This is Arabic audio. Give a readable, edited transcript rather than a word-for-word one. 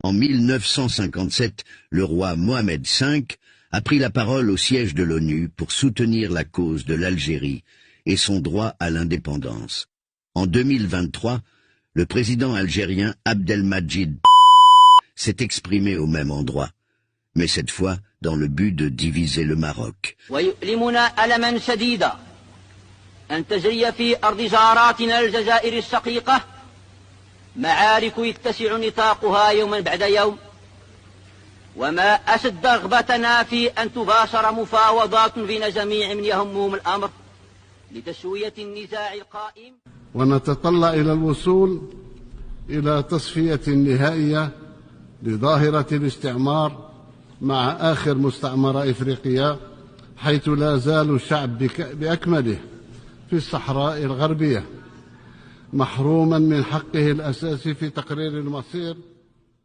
En 1957, le roi Mohamed V a pris la parole au siège de l'ONU pour soutenir la cause de l'Algérie et son droit à l'indépendance. En 2023, le président algérien Abdelmadjid s'est exprimé au même endroit, mais cette fois dans le but de diviser le Maroc. أن تجري في أرض جاراتنا الجزائر الشقيقة معارك يتسع نطاقها يوما بعد يوم، وما أشد رغبتنا في أن تباشر مفاوضات بين جميع من يهمهم الأمر لتسوية النزاع القائم، ونتطلع إلى الوصول إلى تصفية نهائية لظاهرة الاستعمار مع آخر مستعمرة إفريقية، حيث لا زال الشعب بأكمله في الصحراء الغربية محروما من حقه الأساسي في تقرير المصير